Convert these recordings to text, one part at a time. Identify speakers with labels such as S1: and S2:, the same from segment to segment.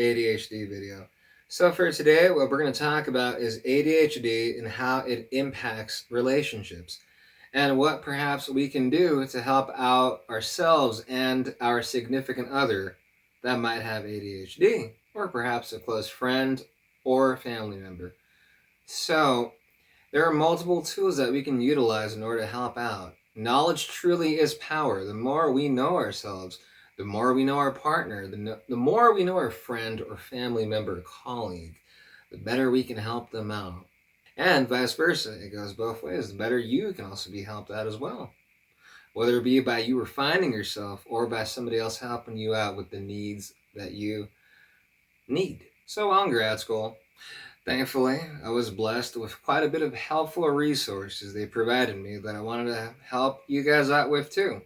S1: ADHD video. So for today, what we're going to talk about is ADHD and how it impacts relationships and what perhaps we can do to help out ourselves and our significant other that might have ADHD, or perhaps a close friend or family member. So there are multiple tools that we can utilize in order to help out. Knowledge truly is power. The more we know ourselves, the more we know our partner, the more we know our friend or family member or colleague, the better we can help them out. And vice versa, it goes both ways. The better you can also be helped out as well. Whether it be by you refining yourself or by somebody else helping you out with the needs that you need. So while in grad school, thankfully, I was blessed with quite a bit of helpful resources they provided me that I wanted to help you guys out with too,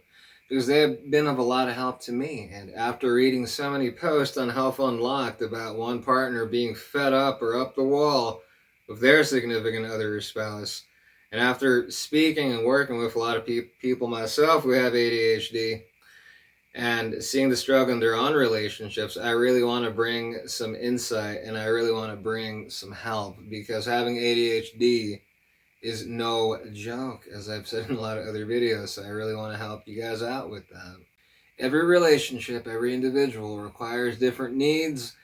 S1: because they have been of a lot of help to me. And after reading so many posts on Health Unlocked about one partner being fed up or up the wall with their significant other or spouse, and after speaking and working with a lot of people myself who have ADHD, and seeing the struggle in their own relationships, I really want to bring some insight and I really want to bring some help, because having ADHD is no joke, as I've said in a lot of other videos. So I really want to help you guys out with that. Every relationship, every individual requires different needs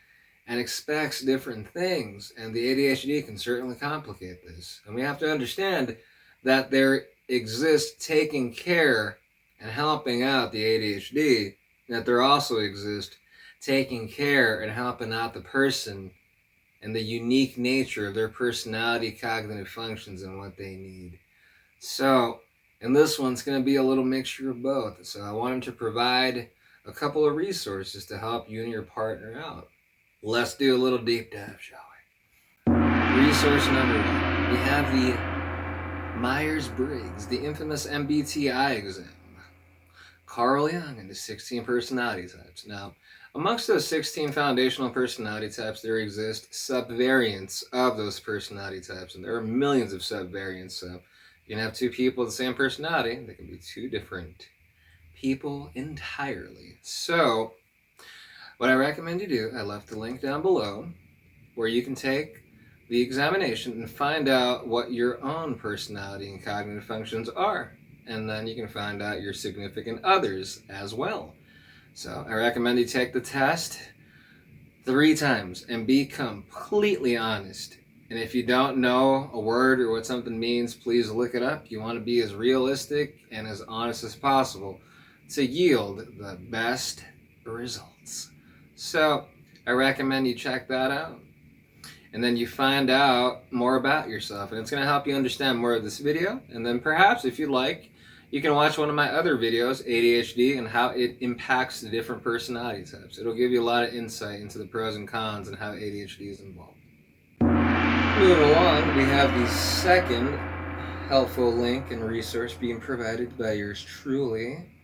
S1: and expects different things, and the ADHD can certainly complicate this. And we have to understand that there exists taking care and helping out the ADHD, that there also exists taking care and helping out the person and the unique nature of their personality, cognitive functions, and what they need. So in this one, it's going to be a little mixture of both. So I wanted to provide a couple of resources to help you and your partner out. Let's do a little deep dive, shall we? Resource number one, we have the Myers-Briggs, the infamous MBTI exam. Carl Jung and the 16 personality types. Now, amongst those 16 foundational personality types, there exist subvariants of those personality types, and there are millions of subvariants. So you can have two people with the same personality. They can be two different people entirely. So what I recommend you do, I left the link down below where you can take the examination and find out what your own personality and cognitive functions are. And then you can find out your significant others as well. So I recommend you take the test 3 times and be completely honest. And if you don't know a word or what something means, please look it up. You want to be as realistic and as honest as possible to yield the best results. So I recommend you check that out. And then you find out more about yourself. And it's going to help you understand more of this video. And then perhaps, if you like, you can watch one of my other videos, ADHD, and how it impacts the different personality types. It'll give you a lot of insight into the pros and cons and how ADHD is involved. Moving along, we have the second helpful link and resource being provided by yours truly.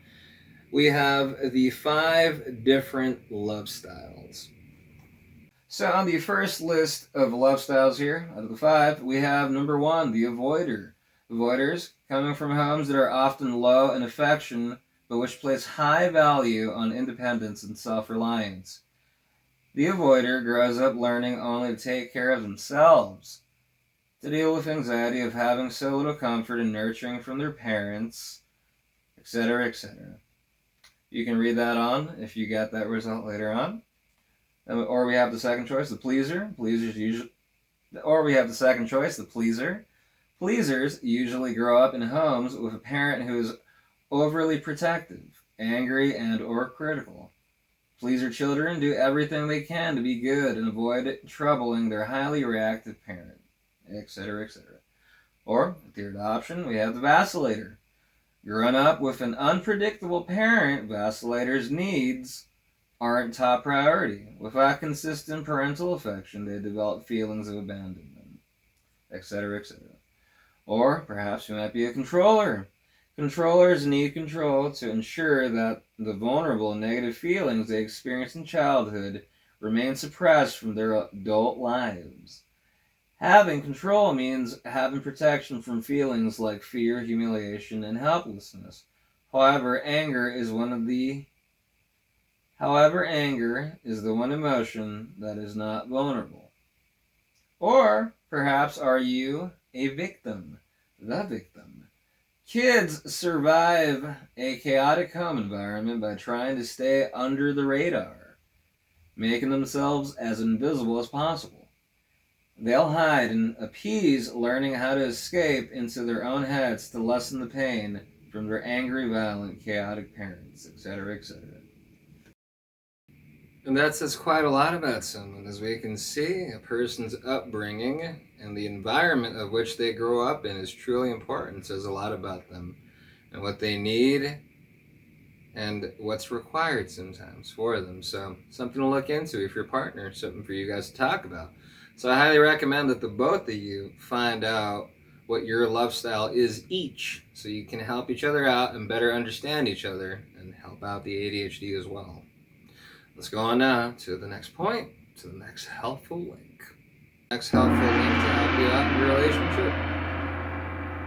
S1: We have the 5 different love styles. So on the first list of love styles here, out of the 5, we have number 1, the avoider. Avoiders, coming from homes that are often low in affection, but which place high value on independence and self-reliance. The avoider grows up learning only to take care of themselves, to deal with anxiety of having so little comfort and nurturing from their parents, etc., etc. You can read that on if you get that result later on. Or we have the second choice, the pleaser. The pleaser. Pleasers usually grow up in homes with a parent who is overly protective, angry, and or critical. Pleaser children do everything they can to be good and avoid troubling their highly reactive parent, etc., etc. Or, the third option, we have the vacillator. Grown up with an unpredictable parent, vacillators' needs aren't top priority. Without consistent parental affection, they develop feelings of abandonment, etc., etc. Or perhaps you might be a controller. Controllers need control to ensure that the vulnerable and negative feelings they experience in childhood remain suppressed from their adult lives. Having control means having protection from feelings like fear, humiliation, and helplessness. However, anger is one of the However, anger is the one emotion that is not vulnerable. Or perhaps are you a victim? The victim. Kids survive a chaotic home environment by trying to stay under the radar, making themselves as invisible as possible. They'll hide and appease, learning how to escape into their own heads to lessen the pain from their angry, violent, chaotic parents, etc., etc. And that says quite a lot about someone. As we can see, a person's upbringing and the environment of which they grow up in is truly important. It says a lot about them and what they need and what's required sometimes for them. So something to look into if you're a partner, something for you guys to talk about. So I highly recommend that the both of you find out what your love style is each, so you can help each other out and better understand each other and help out the ADHD as well. Let's go on now to the next point, to the next helpful link. Next helpful link to help you out in your relationship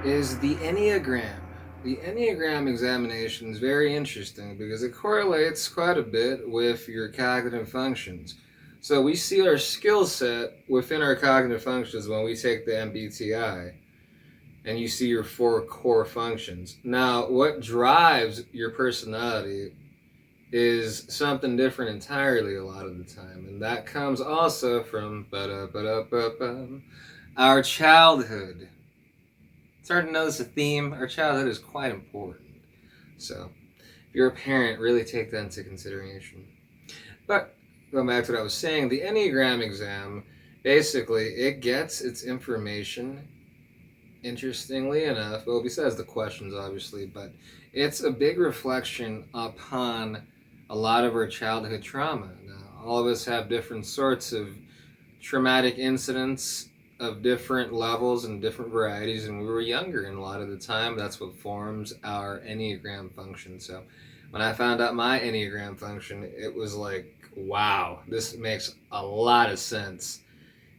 S1: is the Enneagram. The Enneagram examination is very interesting because it correlates quite a bit with your cognitive functions. So we see our skill set within our cognitive functions when we take the MBTI, and you see your 4 core functions. Now, what drives your personality is something different entirely a lot of the time, and that comes also from our childhood. It's hard to notice a theme. Our childhood is quite important. So, if you're a parent, really take that into consideration. But going back to what I was saying, the Enneagram exam, basically, it gets its information, interestingly enough, well, besides the questions, obviously, but it's a big reflection upon a lot of our childhood trauma. Now, all of us have different sorts of traumatic incidents of different levels and different varieties, and we were younger, and a lot of the time that's what forms our Enneagram function. So when I found out my Enneagram function, it was like, wow, this makes a lot of sense.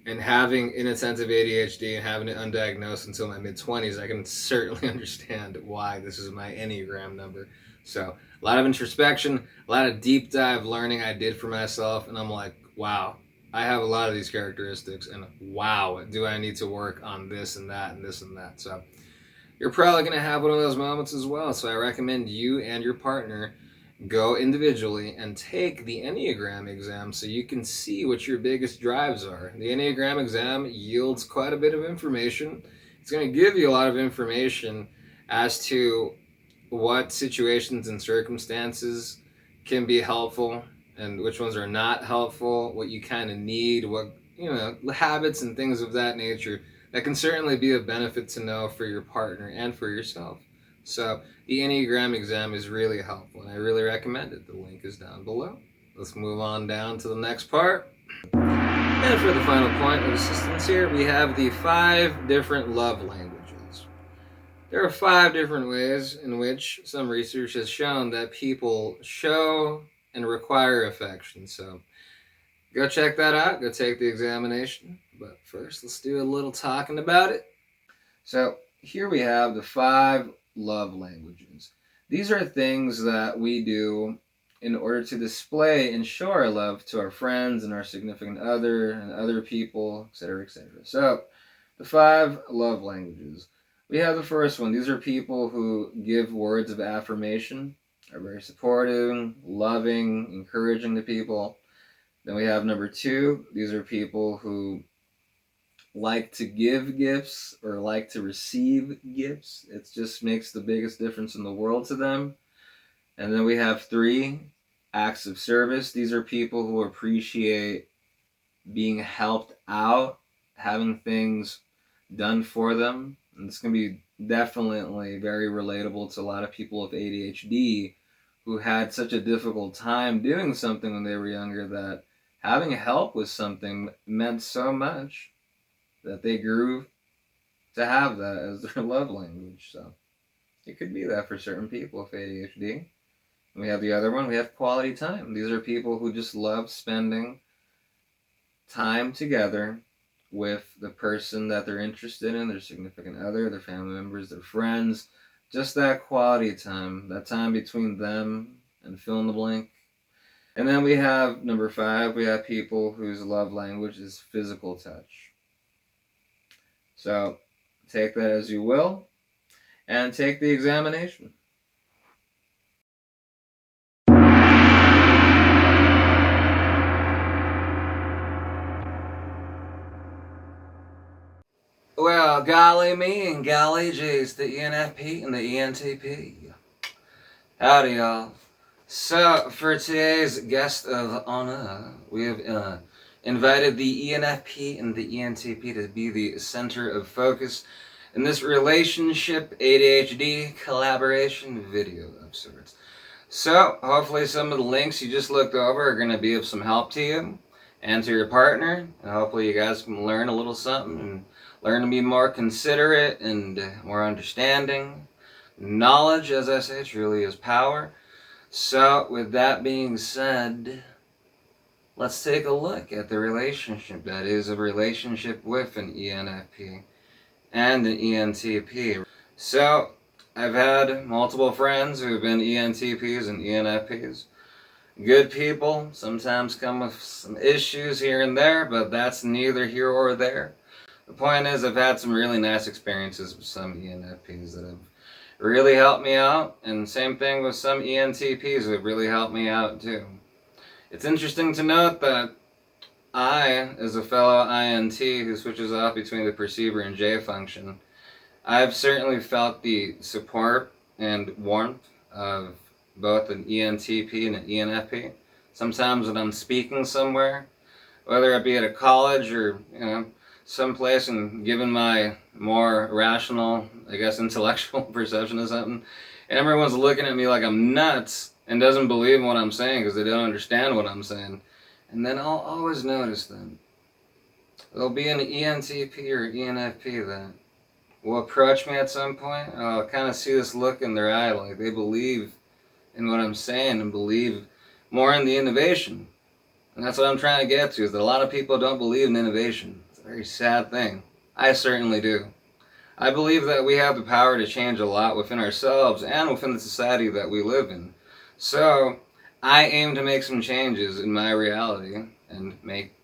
S1: And having inattentive ADHD and having it undiagnosed until my mid-20s, I can certainly understand why this is my Enneagram number. So a lot of introspection, a lot of deep dive learning I did for myself, and I'm like, wow, I have a lot of these characteristics, and wow, do I need to work on this and that and this and that. So you're probably going to have one of those moments as well. So I recommend you and your partner go individually and take the Enneagram exam so you can see what your biggest drives are. The Enneagram exam yields quite a bit of information. It's going to give you a lot of information as to what situations and circumstances can be helpful and which ones are not helpful, what you kind of need, what, habits and things of that nature that can certainly be of benefit to know for your partner and for yourself. So the Enneagram exam is really helpful, and I really recommend it. The link is down below. Let's move on down to the next part. And for the final point of assistance here, we have the 5 different love languages. There are 5 different ways in which some research has shown that people show and require affection. So go check that out. Go take the examination. But first, let's do a little talking about it. So here we have the 5 love languages. These are things that we do in order to display and show our love to our friends and our significant other and other people, etc., etc. So the 5 love languages. We have the first one. These are people who give words of affirmation, are very supportive, loving, encouraging to people. Then we have number 2. These are people who like to give gifts or like to receive gifts. It just makes the biggest difference in the world to them. And then we have 3, acts of service. These are people who appreciate being helped out, having things done for them. And this can be definitely very relatable to a lot of people with ADHD who had such a difficult time doing something when they were younger that having help with something meant so much that they grew to have that as their love language. So it could be that for certain people with ADHD. And we have the other one, we have quality time. These are people who just love spending time together with the person that they're interested in, their significant other, their family members, their friends. Just that quality time, that time between them and fill in the blank. And then we have number 5, we have people whose love language is physical touch. So take that as you will, and take the examination. Well, golly me and golly geez, the ENFP and the ENTP. Howdy, y'all. So, for today's guest of honor, we have invited the ENFP and the ENTP to be the center of focus in this relationship ADHD collaboration video of sorts. So, hopefully some of the links you just looked over are going to be of some help to you and to your partner. And hopefully you guys can learn a little something and learn to be more considerate and more understanding. Knowledge, as I say, truly is power. So, with that being said, let's take a look at the relationship that is a relationship with an ENFP and an ENTP. So, I've had multiple friends who have been ENTPs and ENFPs. Good people, sometimes come with some issues here and there, but that's neither here or there. The point is, I've had some really nice experiences with some ENFPs that have really helped me out, and same thing with some ENTPs who have really helped me out too. It's interesting to note that I, as a fellow INT who switches off between the perceiver and J function, I've certainly felt the support and warmth of both an ENTP and an ENFP. Sometimes when I'm speaking somewhere, whether it be at a college or, someplace, and given my more rational, I guess, intellectual perception of something, and everyone's looking at me like I'm nuts and doesn't believe what I'm saying because they don't understand what I'm saying. And then I'll always notice that there'll be an ENTP or ENFP that will approach me at some point. I'll kind of see this look in their eye, like they believe in what I'm saying and believe more in the innovation. And that's what I'm trying to get to, is that a lot of people don't believe in innovation. It's a very sad thing. I certainly do. I believe that we have the power to change a lot within ourselves and within the society that we live in. So, I aim to make some changes in my reality and make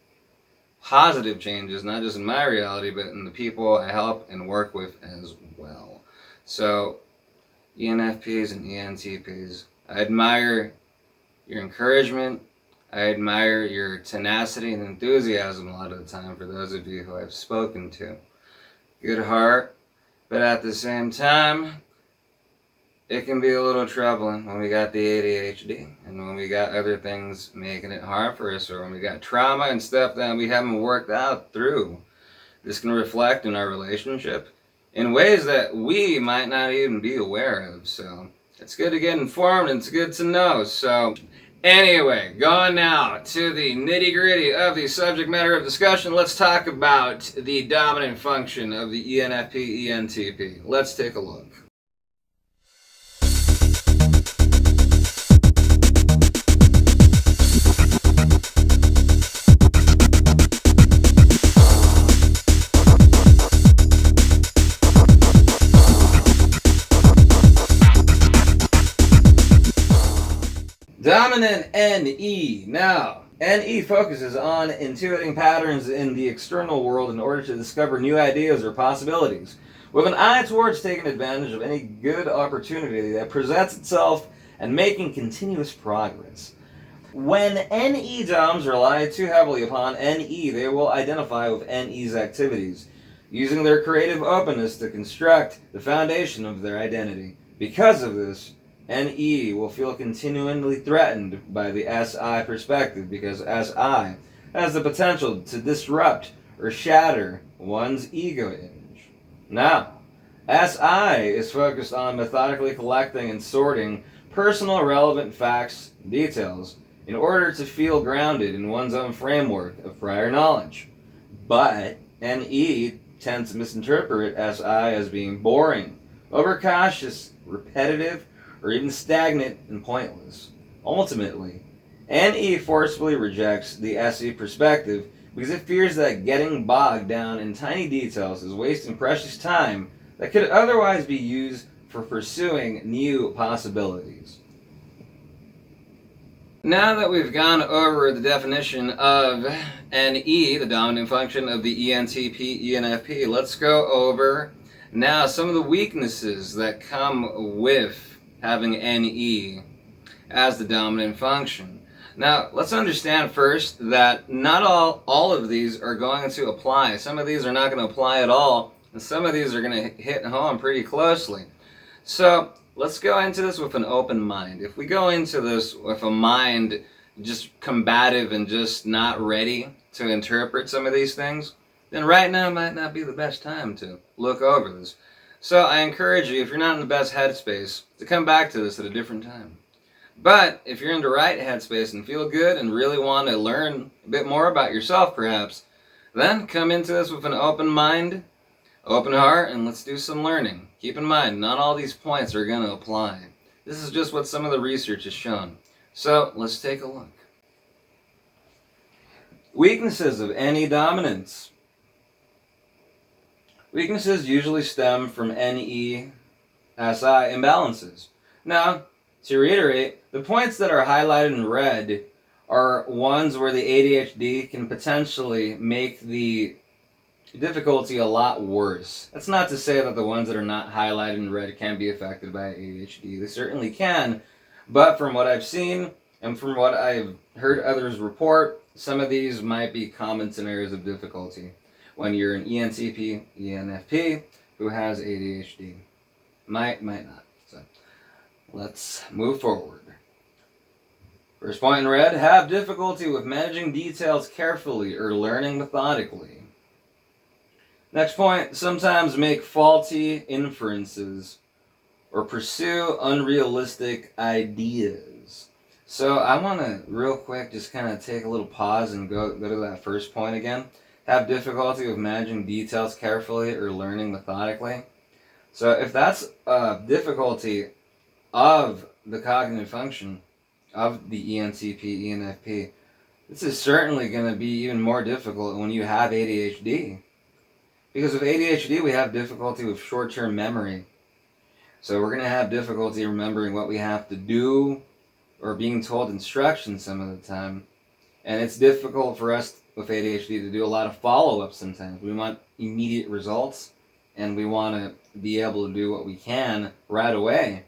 S1: positive changes, not just in my reality, but in the people I help and work with as well. So, ENFPs and ENTPs, I admire your encouragement. I admire your tenacity and enthusiasm a lot of the time for those of you who I've spoken to. Good heart, but at the same time, it can be a little troubling when we got the ADHD and when we got other things making it hard for us, or when we got trauma and stuff that we haven't worked out through. This can reflect in our relationship in ways that we might not even be aware of. So it's good to get informed and it's good to know. So anyway, going now to the nitty-gritty of the subject matter of discussion, let's talk about the dominant function of the ENFP ENTP. Let's take a look. Dominant NE. Now, NE focuses on intuiting patterns in the external world in order to discover new ideas or possibilities, with an eye towards taking advantage of any good opportunity that presents itself and making continuous progress. When NE DOMs rely too heavily upon NE, they will identify with NE's activities, using their creative openness to construct the foundation of their identity. Because of this, NE will feel continually threatened by the SI perspective, because SI has the potential to disrupt or shatter one's ego image. Now, SI is focused on methodically collecting and sorting personal relevant facts and details in order to feel grounded in one's own framework of prior knowledge. But NE tends to misinterpret SI as being boring, overcautious, repetitive, or even stagnant and pointless. Ultimately, NE forcefully rejects the SE perspective because it fears that getting bogged down in tiny details is wasting precious time that could otherwise be used for pursuing new possibilities. Now that we've gone over the definition of NE, the dominant function of the ENTP ENFP, let's go over now some of the weaknesses that come with having NE as the dominant function. Now, let's understand first that not all of these are going to apply. Some of these are not going to apply at all, and some of these are going to hit home pretty closely. So, let's go into this with an open mind. If we go into this with a mind just combative and just not ready to interpret some of these things, then right now might not be the best time to look over this. So I encourage you, if you're not in the best headspace, to come back to this at a different time. But if you're in the right headspace and feel good and really want to learn a bit more about yourself perhaps, then come into this with an open mind, open heart, and let's do some learning. Keep in mind, not all these points are going to apply. This is just what some of the research has shown. So, let's take a look. Weaknesses of NE dominance. Weaknesses usually stem from NE SI imbalances. Now, to reiterate, the points that are highlighted in red are ones where the ADHD can potentially make the difficulty a lot worse. That's not to say that the ones that are not highlighted in red can be affected by ADHD. They certainly can, but from what I've seen and from what I've heard others report, some of these might be common scenarios of difficulty when you're an ENTP, ENFP who has ADHD. Might not. So let's move forward. First point in red, have difficulty with managing details carefully or learning methodically. Next point, sometimes make faulty inferences or pursue unrealistic ideas. So I want to real quick just kind of take a little pause and go to that first point again. Have difficulty with managing details carefully or learning methodically. So if that's a difficulty of the cognitive function of the ENTP, ENFP, this is certainly going to be even more difficult when you have ADHD. Because with ADHD, we have difficulty with short-term memory. So we're going to have difficulty remembering what we have to do or being told instructions some of the time. And it's difficult for us with ADHD to do a lot of follow-up sometimes. We want immediate results, and we want to be able to do what we can right away.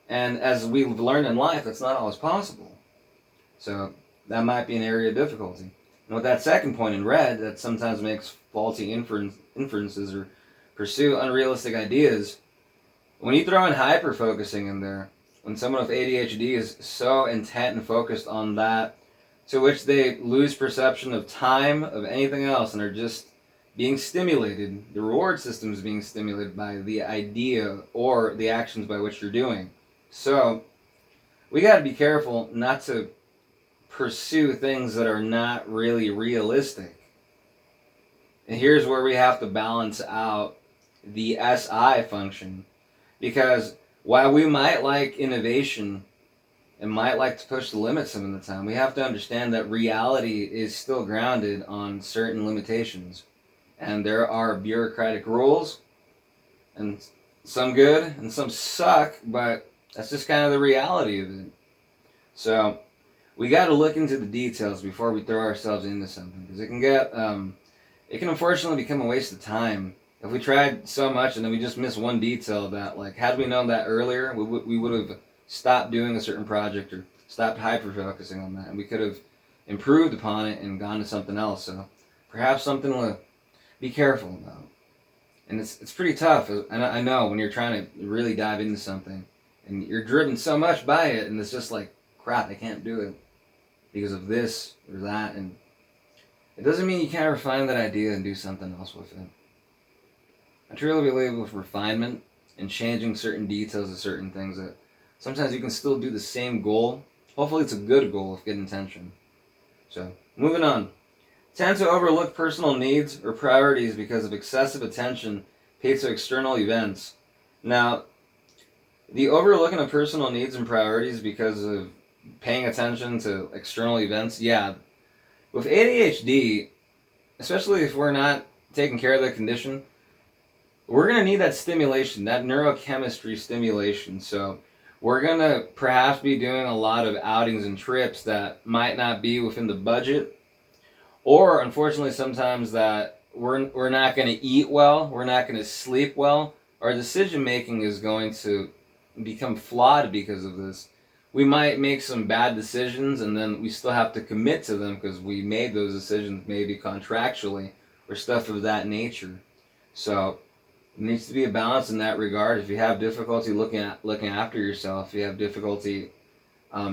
S1: And as we've learned in life, that's not always possible. So that might be an area of difficulty. And with that second point in red, that sometimes makes faulty inferences or pursue unrealistic ideas, when you throw in hyper-focusing in there, when someone with ADHD is so intent and focused on that, to which they lose perception of time, of anything else, and are just being stimulated, the reward system is being stimulated by the idea or the actions by which you're doing. So, we got to be careful not to pursue things that are not really realistic. And here's where we have to balance out the SI function. Because while we might like innovation and might like to push the limits some of the time, we have to understand that reality is still grounded on certain limitations. And there are bureaucratic rules, and some good and some suck, but that's just kind of the reality of it. So we got to look into the details before we throw ourselves into something, because it can unfortunately become a waste of time. If we tried so much and then we just miss one detail that, like, had we known that earlier, we would have stopped doing a certain project or stopped hyper-focusing on that, and we could have improved upon it and gone to something else. So perhaps something to be careful about. And it's pretty tough. I know when you're trying to really dive into something and you're driven so much by it, and it's just like, crap, I can't do it because of this or that, and it doesn't mean you can't refine that idea and do something else with it. I truly believe with refinement and changing certain details of certain things that sometimes you can still do the same goal. Hopefully it's a good goal with good intention. So, moving on. Tend to overlook personal needs or priorities because of excessive attention paid to external events. Now, the overlooking of personal needs and priorities because of paying attention to external events, yeah. With ADHD, especially if we're not taking care of the condition, we're going to need that stimulation, that neurochemistry stimulation. So we're going to perhaps be doing a lot of outings and trips that might not be within the budget, or unfortunately sometimes that we're not going to eat well, we're not going to sleep well, our decision making is going to become flawed because of this. We might make some bad decisions and then we still have to commit to them because we made those decisions maybe contractually or stuff of that nature. So it needs to be a balance in that regard. If you have difficulty looking after yourself, if you have difficulty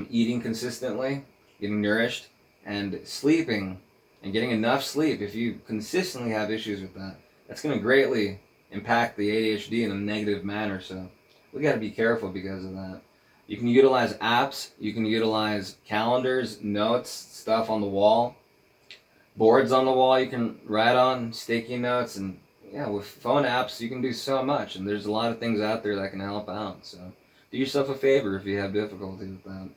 S1: eating consistently, getting nourished, and sleeping, and getting enough sleep, if you consistently have issues with that, that's going to greatly impact the ADHD in a negative manner. So we got to be careful because of that. You can utilize apps, you can utilize calendars, notes, stuff on the wall, boards on the wall you can write on, sticky notes, and yeah, with phone apps you can do so much, and there's a lot of things out there that can help out. So do yourself a favor if you have difficulty with that.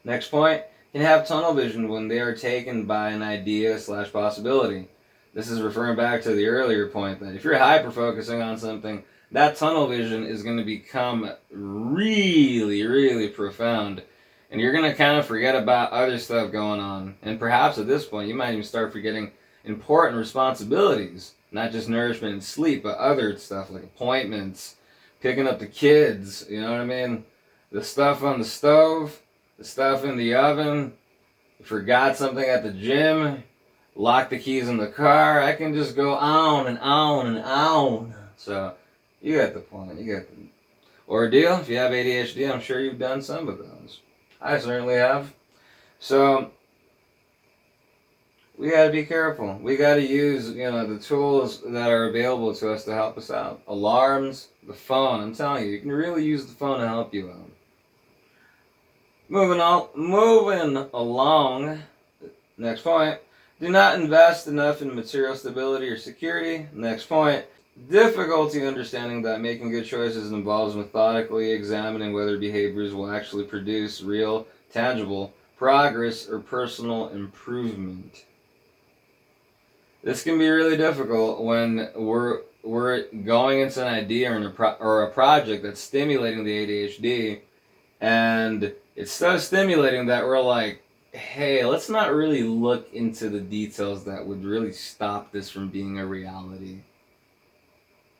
S1: Next point, can have tunnel vision when they are taken by an idea / possibility. This is referring back to the earlier point that if you're hyper focusing on something, that tunnel vision is going to become really, really profound. And you're going to kind of forget about other stuff going on. And perhaps at this point, you might even start forgetting important responsibilities. Not just nourishment and sleep, but other stuff like appointments, picking up the kids, you know what I mean? The stuff on the stove, the stuff in the oven, you forgot something at the gym, lock the keys in the car. I can just go on and on and on. So you get the point. You get the ordeal. If you have ADHD, I'm sure you've done some of those. I certainly have. So we got to be careful. We got to use, the tools that are available to us to help us out. Alarms, the phone. I'm telling you, you can really use the phone to help you out. Moving along. Next point. Do not invest enough in material stability or security. Next point. Difficulty understanding that making good choices involves methodically examining whether behaviors will actually produce real, tangible progress or personal improvement. This can be really difficult when we're going into an idea or a project that's stimulating the ADHD, and it's so stimulating that we're like, hey, let's not really look into the details that would really stop this from being a reality.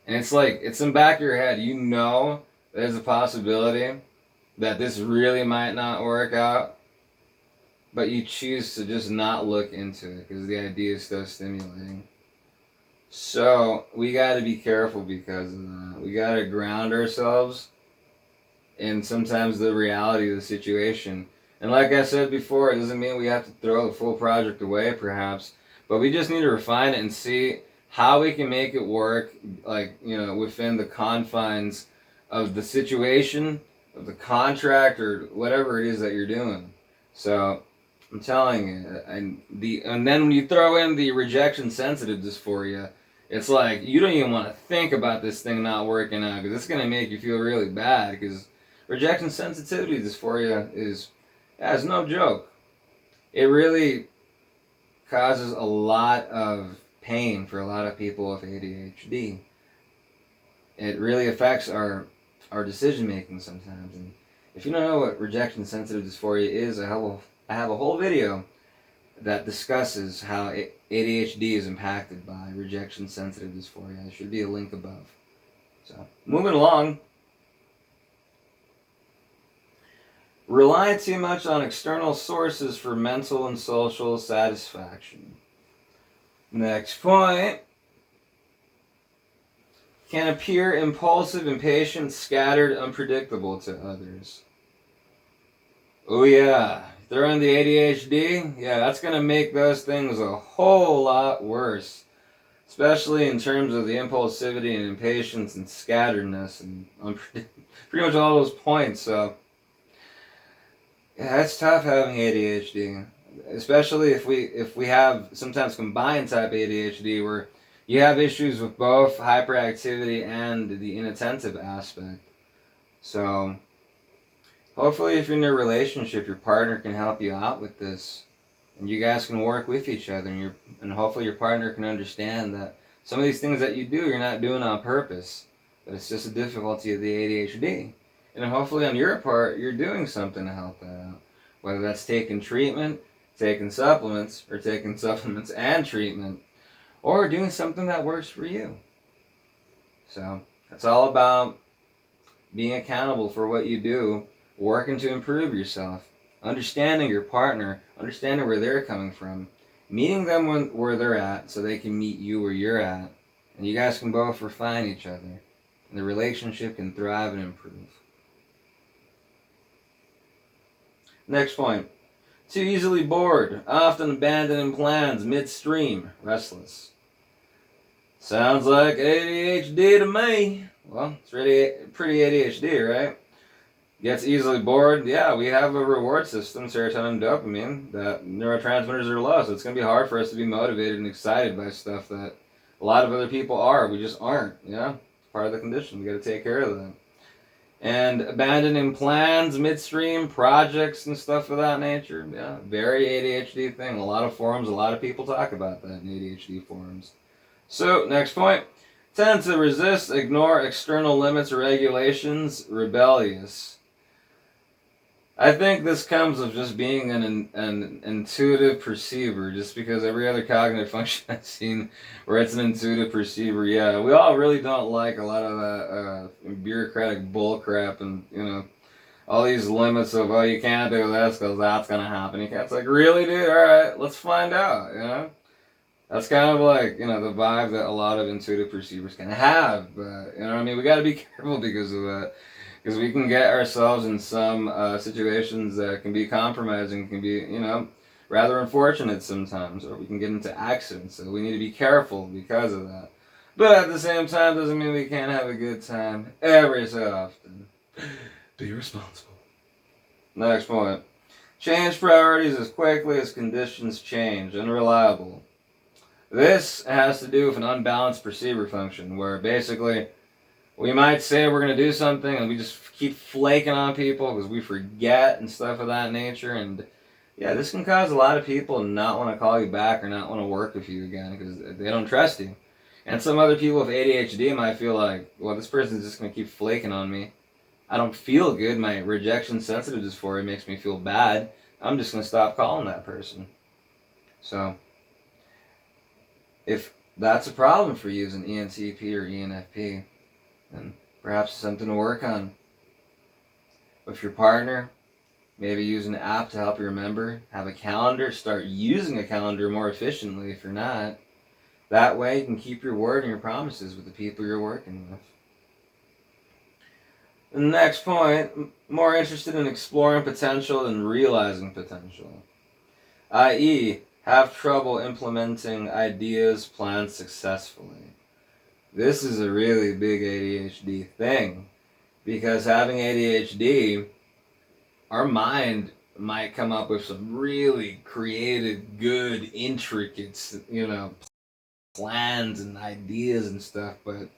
S1: And it's like, it's in the back of your head. You know there's a possibility that this really might not work out, but you choose to just not look into it because the idea is so stimulating. So we got to be careful because of that. We got to ground ourselves in sometimes the reality of the situation. And like I said before, it doesn't mean we have to throw the full project away perhaps, but we just need to refine it and see how we can make it work, within the confines of the situation, of the contract, or whatever it is that you're doing. So I'm telling you, and then when you throw in the rejection sensitive dysphoria, it's like you don't even want to think about this thing not working out because it's going to make you feel really bad. Because rejection sensitivity dysphoria is no joke. It really causes a lot of pain for a lot of people with ADHD. It really affects our decision making sometimes. And if you don't know what rejection sensitive dysphoria is, I have a whole video that discusses how ADHD is impacted by rejection sensitive dysphoria. There should be a link above. So moving along. Rely too much on external sources for mental and social satisfaction. Next point. Can appear impulsive, impatient, scattered, unpredictable to others. Oh yeah, throw in the ADHD, that's going to make those things a whole lot worse. Especially in terms of the impulsivity and impatience and scatteredness and pretty much all those points. So it's tough having ADHD. Especially if we have sometimes combined type ADHD where you have issues with both hyperactivity and the inattentive aspect. So hopefully if you're in a relationship, your partner can help you out with this. And you guys can work with each other. And hopefully your partner can understand that some of these things that you do, you're not doing on purpose. But it's just a difficulty of the ADHD. And hopefully on your part, you're doing something to help that out. Whether that's taking treatment, taking supplements, or taking supplements and treatment, or doing something that works for you. So it's all about being accountable for what you do, working to improve yourself, understanding your partner, understanding where they're coming from, meeting them where they're at so they can meet you where you're at, and you guys can both refine each other, and the relationship can thrive and improve. Next point. Too easily bored, often abandoning plans midstream, restless. Sounds like ADHD to me. Well, it's pretty ADHD, right? Gets easily bored. Yeah, we have a reward system, serotonin, dopamine, that neurotransmitters are low, so it's going to be hard for us to be motivated and excited by stuff that a lot of other people are. We just aren't, It's part of the condition. We got to take care of that. And abandoning plans, midstream, projects, and stuff of that nature. Yeah, very ADHD thing. A lot of forums, a lot of people talk about that in ADHD forums. So, next point. Tend to resist, ignore external limits or regulations, rebellious. I think this comes of just being an intuitive perceiver, just because every other cognitive function I've seen where it's an intuitive perceiver, yeah, we all really don't like a lot of that bureaucratic bullcrap and, all these limits of, oh, you can't do this because that's going to happen. It's like, really, dude? All right, let's find out, That's kind of like, the vibe that a lot of intuitive perceivers can have, but, we got to be careful because of that. Because we can get ourselves in some situations that can be compromising, can be, rather unfortunate sometimes, or we can get into accidents. So we need to be careful because of that. But at the same time, doesn't mean we can't have a good time every so often. Be responsible. Next point. Change priorities as quickly as conditions change. Unreliable. This has to do with an unbalanced perceiver function, where basically we might say we're going to do something and we just keep flaking on people because we forget and stuff of that nature. And yeah, this can cause a lot of people to not want to call you back or not want to work with you again because they don't trust you. And some other people with ADHD might feel like, well, this person's just going to keep flaking on me. I don't feel good. My rejection sensitive dysphoria makes me feel bad. I'm just going to stop calling that person. So if that's a problem for you as an ENTP or ENFP, then perhaps something to work on. With your partner, maybe use an app to help you remember. Have a calendar. Start using a calendar more efficiently if you're not. That way you can keep your word and your promises with the people you're working with. The next point, more interested in exploring potential than realizing potential. I.e., have trouble implementing ideas planned successfully. This is a really big ADHD thing, because having ADHD, our mind might come up with some really creative, good, intricate, plans and ideas and stuff, but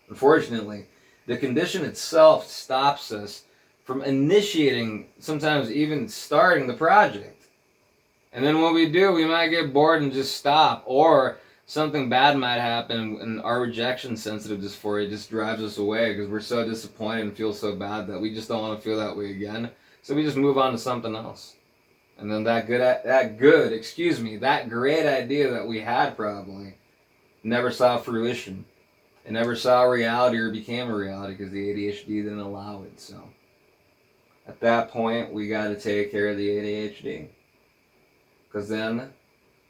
S1: unfortunately, the condition itself stops us from initiating, sometimes even starting the project. And then what we do, we might get bored and just stop, or something bad might happen and our rejection sensitive dysphoria just drives us away because we're so disappointed and feel so bad that we just don't want to feel that way again. So we just move on to something else. And then that great idea that we had probably never saw fruition. It never saw a reality or became a reality because the ADHD didn't allow it. So at that point, we got to take care of the ADHD. Because then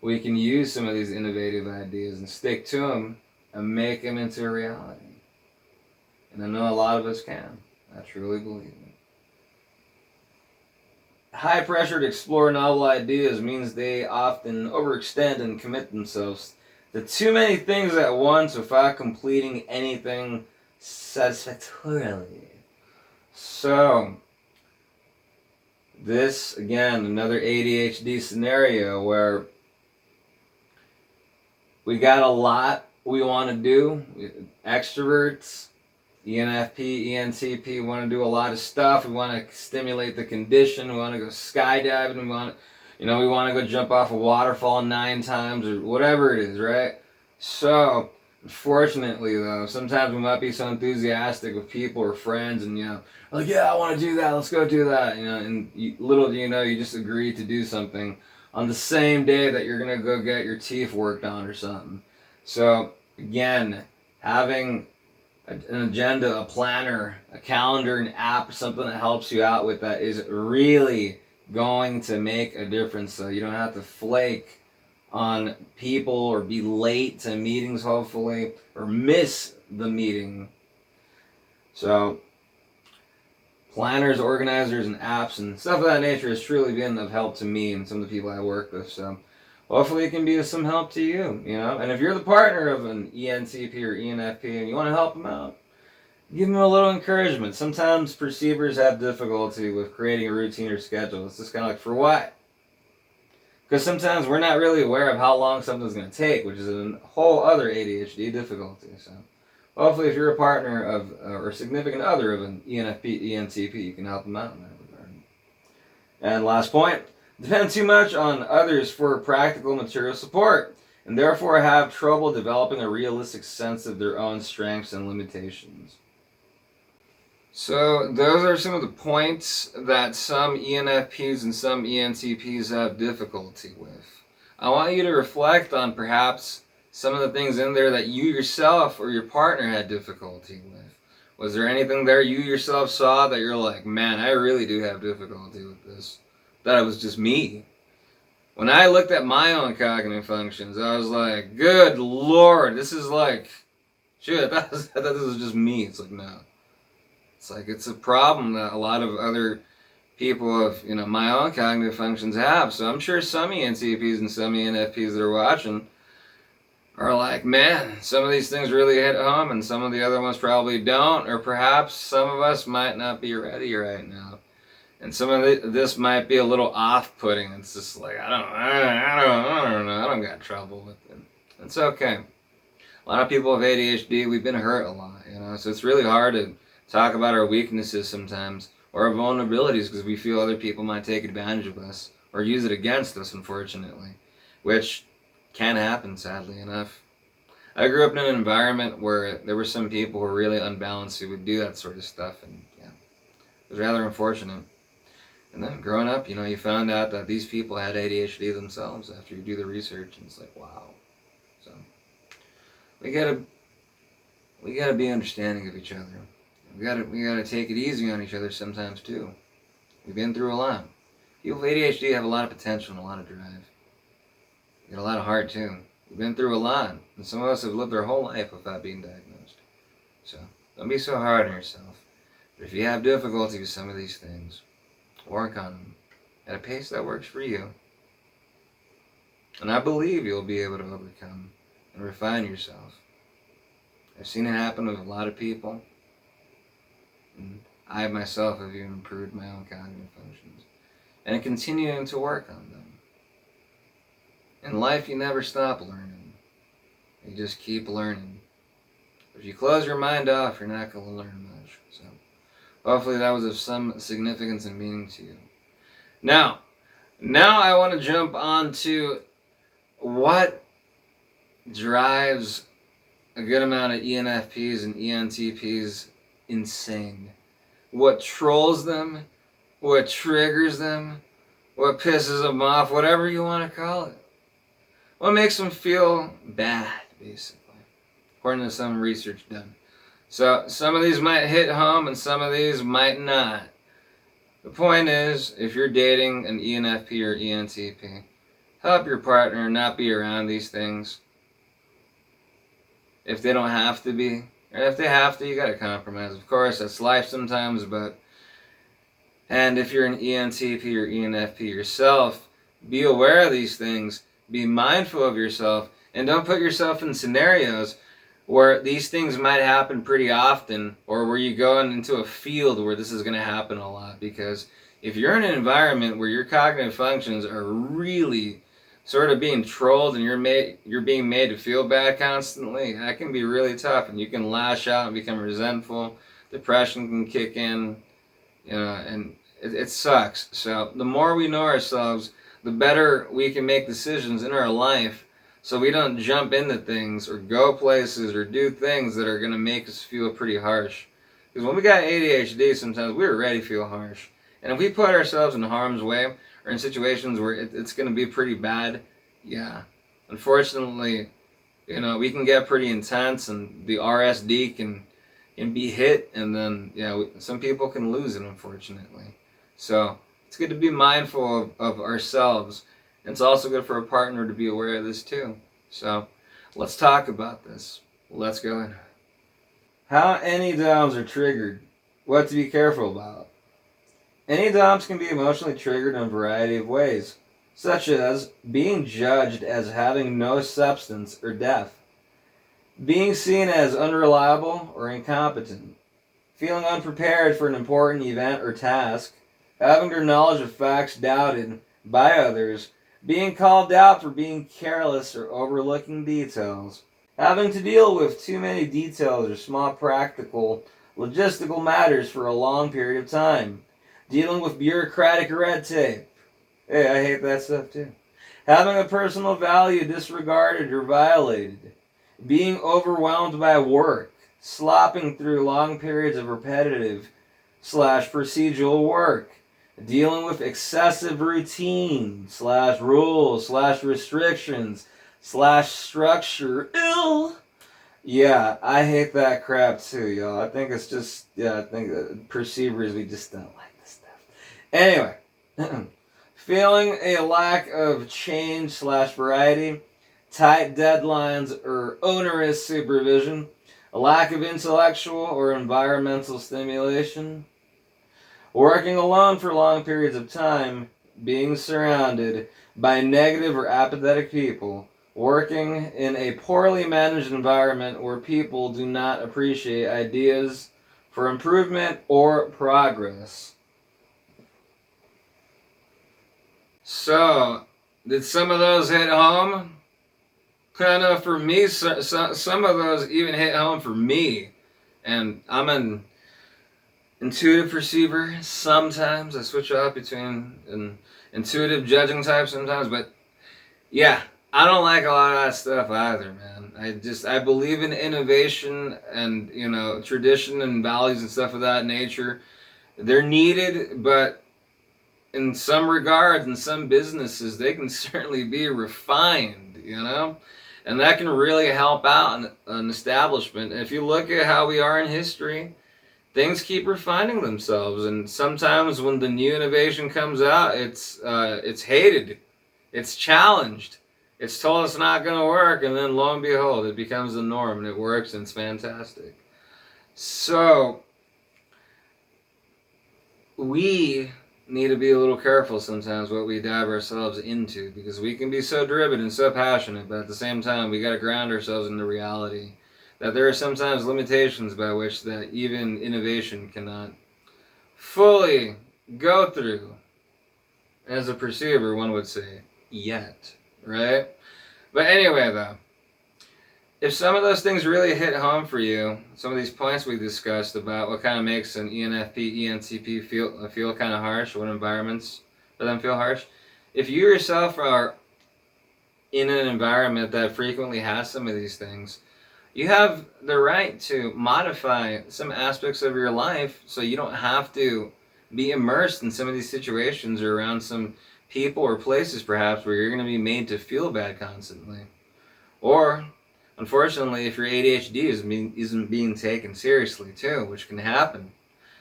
S1: we can use some of these innovative ideas and stick to them and make them into a reality. And I know a lot of us can. I truly believe it. High pressure to explore novel ideas means they often overextend and commit themselves to too many things at once without completing anything satisfactorily. So, this, again, another ADHD scenario where we got a lot we want to do. Extroverts, ENFP, ENTP want to do a lot of stuff. We want to stimulate the condition. We want to go skydiving. We want to go jump off a waterfall 9 times or whatever it is, right? So Unfortunately, though, sometimes we might be so enthusiastic with people or friends, and like, yeah, I want to do that. Let's go do that. And little do you know, you just agreed to do something on the same day that you're gonna go get your teeth worked on or something. So again, having an agenda, a planner, a calendar, an app, something that helps you out with that is really going to make a difference. So you don't have to flake on people or be late to meetings, hopefully, or miss the meeting. So planners, organizers, and apps and stuff of that nature has truly been of help to me and some of the people I work with. So hopefully it can be of some help to you, And if you're the partner of an ENTP or ENFP and you want to help them out, give them a little encouragement. Sometimes perceivers have difficulty with creating a routine or schedule. It's just kind of like, for what? Because sometimes we're not really aware of how long something's going to take, which is a whole other ADHD difficulty. So hopefully if you're a partner of or significant other of an ENFP, ENTP, you can help them out in that regard. And last point, depend too much on others for practical material support, and therefore have trouble developing a realistic sense of their own strengths and limitations. So those are some of the points that some ENFPs and some ENTPs have difficulty with. I want you to reflect on perhaps some of the things in there that you yourself or your partner had difficulty with. Was there anything there you yourself saw that you're like, man, I really do have difficulty with this? That it was just me. When I looked at my own cognitive functions, I was like, good Lord, this is like, shit, I thought this was just me. It's like, no. It's like it's a problem that a lot of other people of my own cognitive functions have. So I'm sure some ENTPs and some ENFPs that are watching are like, man, some of these things really hit home and some of the other ones probably don't, or perhaps some of us might not be ready right now. And some of this might be a little off-putting. It's just like, I don't know. I don't got trouble with it. It's okay. A lot of people with ADHD, we've been hurt a lot, so it's really hard to talk about our weaknesses sometimes, or our vulnerabilities, because we feel other people might take advantage of us, or use it against us, unfortunately, which can happen, sadly enough. I grew up in an environment where there were some people who were really unbalanced who would do that sort of stuff, and it was rather unfortunate. And then growing up, you found out that these people had ADHD themselves after you do the research, and it's like, wow. So we gotta be understanding of each other. We gotta take it easy on each other sometimes too. We've been through a lot. People with ADHD have a lot of potential and a lot of drive. They got a lot of heart too. We've been through a lot, and some of us have lived our whole life without being diagnosed. So don't be so hard on yourself. But if you have difficulty with some of these things, work on them at a pace that works for you. And I believe you'll be able to overcome and refine yourself. I've seen it happen with a lot of people. And I myself have even improved my own cognitive functions. And continuing to work on them. In life, you never stop learning. You just keep learning. If you close your mind off, you're not going to learn much. So hopefully that was of some significance and meaning to you. Now I want to jump on to what drives a good amount of ENFPs and ENTPs insane. What trolls them, what triggers them, what pisses them off, whatever you want to call it. What makes them feel bad, basically, according to some research done. So some of these might hit home and some of these might not. The point is, if you're dating an ENFP or ENTP, help your partner not be around these things. If they don't have to be, or if they have to, you gotta compromise. Of course, that's life sometimes, and if you're an ENTP or ENFP yourself, be aware of these things, be mindful of yourself, and don't put yourself in scenarios where these things might happen pretty often, or where you go into a field where this is going to happen a lot. Because if you're in an environment where your cognitive functions are really sort of being trolled and you're being made to feel bad constantly, that can be really tough, and you can lash out and become resentful. Depression can kick in, and it sucks. So the more we know ourselves, the better we can make decisions in our life, so we don't jump into things or go places or do things that are going to make us feel pretty harsh. Because when we got ADHD, sometimes we're ready to feel harsh. And if we put ourselves in harm's way or in situations where it's going to be pretty bad, yeah, unfortunately, we can get pretty intense and the RSD can be hit, and then, some people can lose it, unfortunately. So it's good to be mindful of ourselves. It's also good for a partner to be aware of this too. So let's talk about this. Let's go in. How any DOMs are triggered. What to be careful about. Any DOMs can be emotionally triggered in a variety of ways, such as being judged as having no substance or depth, being seen as unreliable or incompetent, feeling unprepared for an important event or task, having their knowledge of facts doubted by others, being called out for being careless or overlooking details, having to deal with too many details or small practical, logistical matters for a long period of time, dealing with bureaucratic red tape. Hey, I hate that stuff too. Having a personal value disregarded or violated, being overwhelmed by work, slopping through long periods of repetitive / procedural work, dealing with excessive routine / rules / restrictions / structure. Ew. Yeah, I hate that crap too, y'all. I think it's just, I think perceivers, we just don't like this stuff. Anyway, feeling a lack of change / variety, tight deadlines or onerous supervision, a lack of intellectual or environmental stimulation, working alone for long periods of time, being surrounded by negative or apathetic people, working in a poorly managed environment where people do not appreciate ideas for improvement or progress. So, did some of those hit home? Kind of for me, some of those even hit home for me. And I'm an intuitive perceiver sometimes. I switch up between an intuitive judging type sometimes. But yeah, I don't like a lot of that stuff either, man. I believe in innovation and, tradition and values and stuff of that nature. They're needed, but in some regards, in some businesses, they can certainly be refined, and that can really help out an establishment. And if you look at how we are in history, things keep refining themselves, and sometimes when the new innovation comes out, it's hated, it's challenged, it's told it's not going to work, and then lo and behold, it becomes the norm, and it works, and it's fantastic. So we need to be a little careful sometimes what we dive ourselves into, because we can be so driven and so passionate, but at the same time we got to ground ourselves in the reality that there are sometimes limitations by which that even innovation cannot fully go through, as a perceiver one would say, yet, right? But anyway though, if some of those things really hit home for you, some of these points we discussed about what kind of makes an ENFP, ENTP feel kind of harsh, what environments for them feel harsh, if you yourself are in an environment that frequently has some of these things, you have the right to modify some aspects of your life so you don't have to be immersed in some of these situations or around some people or places perhaps where you're going to be made to feel bad constantly. Or unfortunately, if your ADHD isn't being taken seriously too, which can happen.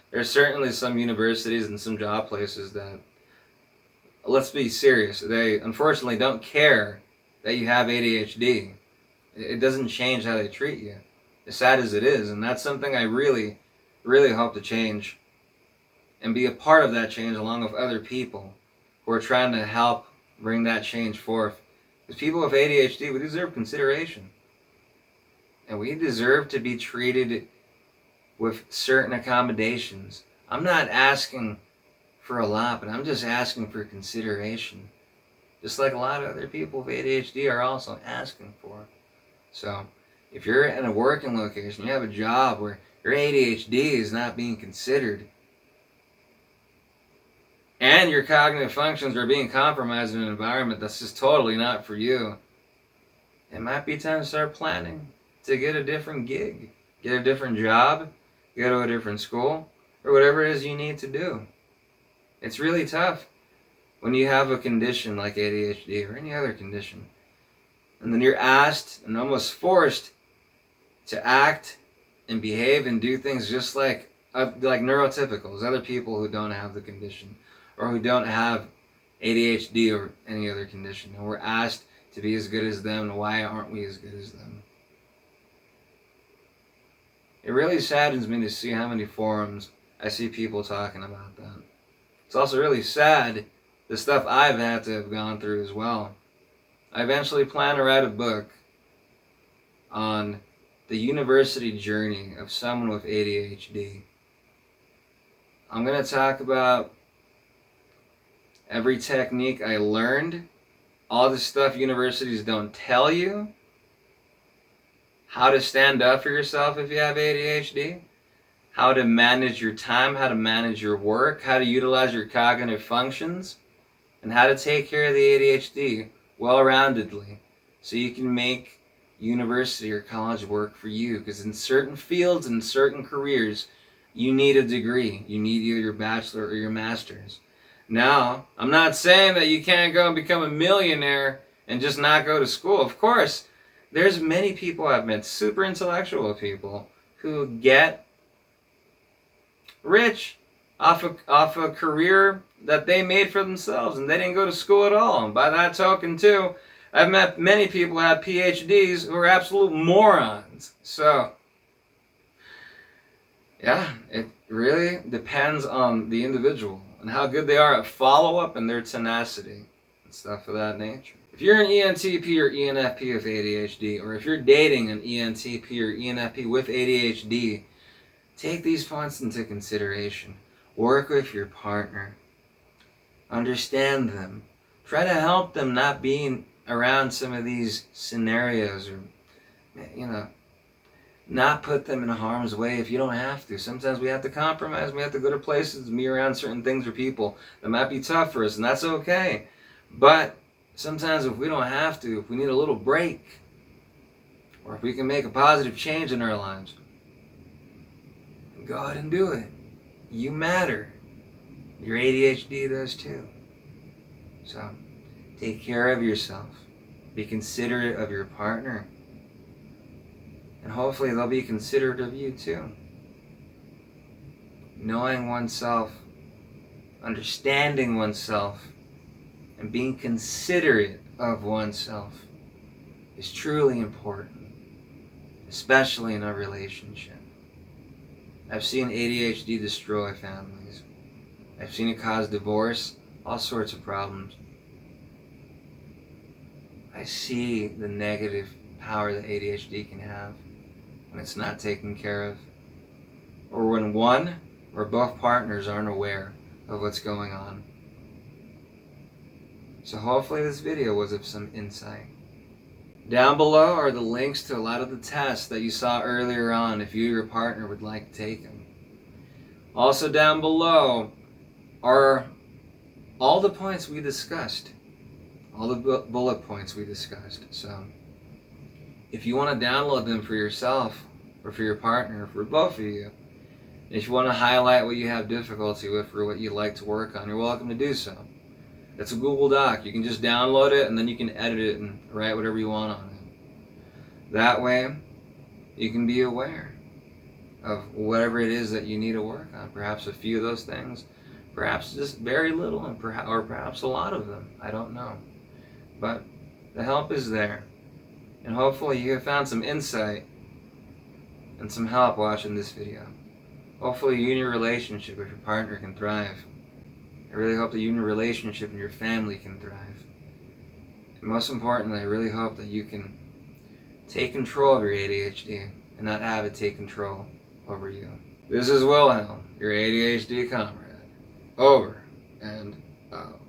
S1: There's certainly some universities and some job places that, let's be serious, they unfortunately don't care that you have ADHD. It doesn't change how they treat you, as sad as it is. And that's something I really, really hope to change and be a part of that change along with other people who are trying to help bring that change forth. Because people with ADHD, we deserve consideration. And we deserve to be treated with certain accommodations. I'm not asking for a lot, but I'm just asking for consideration. Just like a lot of other people with ADHD are also asking for. So, if you're in a working location, you have a job where your ADHD is not being considered, and your cognitive functions are being compromised in an environment that's just totally not for you, it might be time to start planning to get a different gig, get a different job, go to a different school, or whatever it is you need to do. It's really tough when you have a condition like ADHD or any other condition, and then you're asked and almost forced to act and behave and do things just like neurotypicals, other people who don't have the condition or who don't have ADHD or any other condition. And we're asked to be as good as them, and why aren't we as good as them? It really saddens me to see how many forums I see people talking about that. It's also really sad the stuff I've had to have gone through as well. I eventually plan to write a book on the university journey of someone with ADHD. I'm going to talk about every technique I learned, all the stuff universities don't tell you, how to stand up for yourself if you have ADHD, how to manage your time, how to manage your work, how to utilize your cognitive functions, and how to take care of the ADHD well-roundedly so you can make university or college work for you. Because in certain fields and certain careers, you need a degree. You need either your bachelor or your master's. Now, I'm not saying that you can't go and become a millionaire and just not go to school. Of course, there's many people I've met, super intellectual people, who get rich off a career that they made for themselves, and they didn't go to school at all. And by that token, too, I've met many people who have PhDs who are absolute morons. So, yeah, it really depends on the individual and how good they are at follow-up and their tenacity and stuff of that nature. If you're an ENTP or ENFP with ADHD, or if you're dating an ENTP or ENFP with ADHD, take these points into consideration. Work with your partner. Understand them. Try to help them not being around some of these scenarios, or, not put them in harm's way if you don't have to. Sometimes we have to compromise. We have to go to places and be around certain things or people that might be tough for us, and that's okay. But sometimes if we don't have to, if we need a little break, or if we can make a positive change in our lives, go ahead and do it. You matter. Your ADHD does too. So, take care of yourself. Be considerate of your partner. And hopefully they'll be considerate of you too. Knowing oneself, understanding oneself, and being considerate of oneself is truly important, especially in a relationship. I've seen ADHD destroy families. I've seen it cause divorce, all sorts of problems. I see the negative power that ADHD can have when it's not taken care of, or when one or both partners aren't aware of what's going on. So hopefully this video was of some insight. Down below are the links to a lot of the tests that you saw earlier on if you or your partner would like to take them. Also down below are all the points we discussed, all the bullet points we discussed. So if you want to download them for yourself or for your partner or for both of you, if you want to highlight what you have difficulty with or what you'd like to work on, you're welcome to do so. It's a Google Doc. You can just download it and then you can edit it and write whatever you want on it. That way, you can be aware of whatever it is that you need to work on. Perhaps a few of those things, perhaps just very little, and perhaps a lot of them. I don't know. But the help is there. And hopefully you have found some insight and some help watching this video. Hopefully you and your relationship with your partner can thrive. I really hope that you and your relationship and your family can thrive. And most importantly, I really hope that you can take control of your ADHD and not have it take control over you. This is Wilhelm, your ADHD comrade. Over and out.